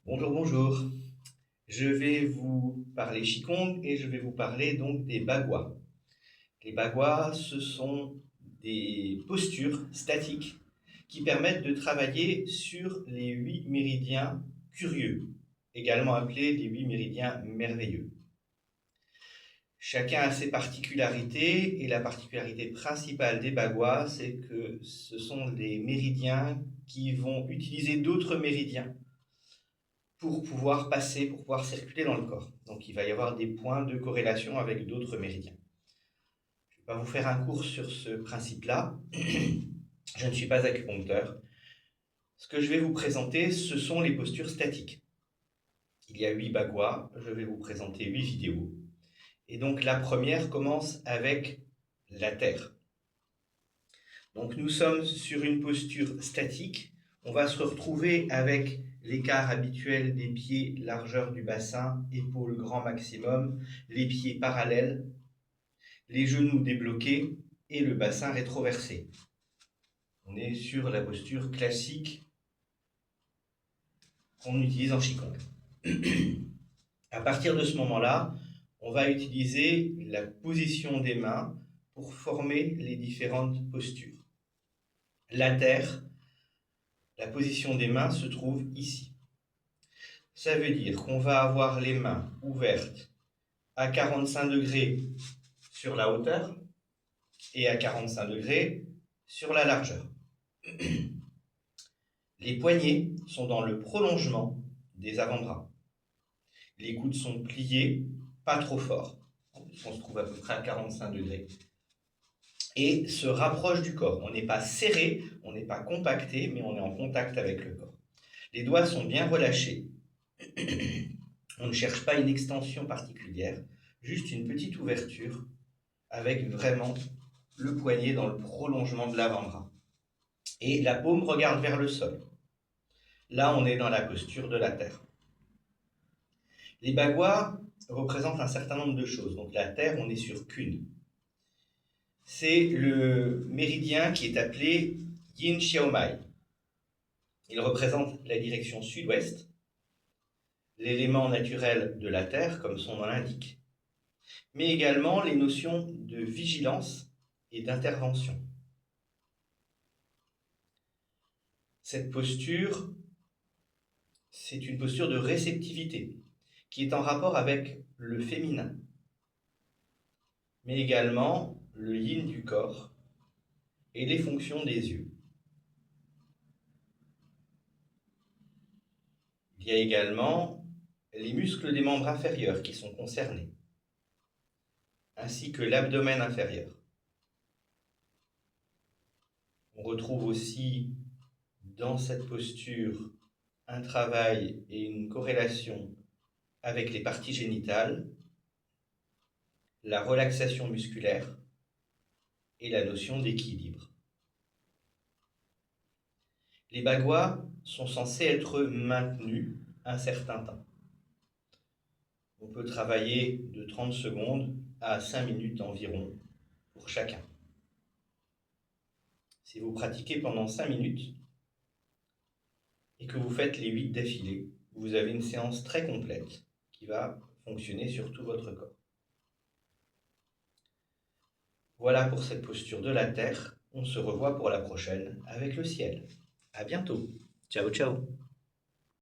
Bonjour, bonjour. Je vais vous parler Qigong et je vais vous parler donc des bagua. Les bagua, ce sont des postures statiques qui permettent de travailler sur les 8 méridiens curieux, également appelés les 8 méridiens merveilleux. Chacun a ses particularités et la particularité principale des bagua, c'est que ce sont les méridiens qui vont utiliser d'autres méridiens pour pouvoir passer, pour pouvoir circuler dans le corps. Donc il va y avoir des points de corrélation avec d'autres méridiens. Je ne vais pas vous faire un cours sur ce principe-là. Je ne suis pas acupuncteur. Ce que je vais vous présenter, ce sont les postures statiques. Il y a 8 bagua, je vais vous présenter 8 vidéos. Et donc la première commence avec la terre. Donc nous sommes sur une posture statique. On va se retrouver avec l'écart habituel des pieds, largeur du bassin, épaules grand maximum, les pieds parallèles, les genoux débloqués et le bassin rétroversé. On est sur la posture classique qu'on utilise en Qigong. À partir de ce moment-là, on va utiliser la position des mains pour former les différentes postures. La terre, la position des mains se trouve ici. Ça veut dire qu'on va avoir les mains ouvertes à 45 degrés sur la hauteur et à 45 degrés sur la largeur. Les poignets sont dans le prolongement des avant-bras. Les coudes sont pliés, pas trop fort. On se trouve à peu près à 45 degrés. Et se rapproche du corps. On n'est pas serré, on n'est pas compacté, mais on est en contact avec le corps. Les doigts sont bien relâchés. On ne cherche pas une extension particulière, juste une petite ouverture avec vraiment le poignet dans le prolongement de l'avant-bras. Et la paume regarde vers le sol. Là, on est dans la posture de la terre. Les bagua représentent un certain nombre de choses. Donc la terre, on est sur qu'une. C'est le méridien qui est appelé Yin Xiaomai. Il représente la direction sud-ouest, l'élément naturel de la terre, comme son nom l'indique, mais également les notions de vigilance et d'intervention. Cette posture, c'est une posture de réceptivité qui est en rapport avec le féminin, mais également le yin du corps et les fonctions des yeux. Il y a également les muscles des membres inférieurs qui sont concernés, ainsi que l'abdomen inférieur. On retrouve aussi dans cette posture un travail et une corrélation avec les parties génitales, la relaxation musculaire et la notion d'équilibre. Les bagua sont censés être maintenus un certain temps. On peut travailler de 30 secondes à 5 minutes environ pour chacun. Si vous pratiquez pendant 5 minutes et que vous faites les 8 d'affilée, vous avez une séance très complète qui va fonctionner sur tout votre corps. Voilà pour cette posture de la terre. On se revoit pour la prochaine avec le ciel. À bientôt. Ciao, ciao.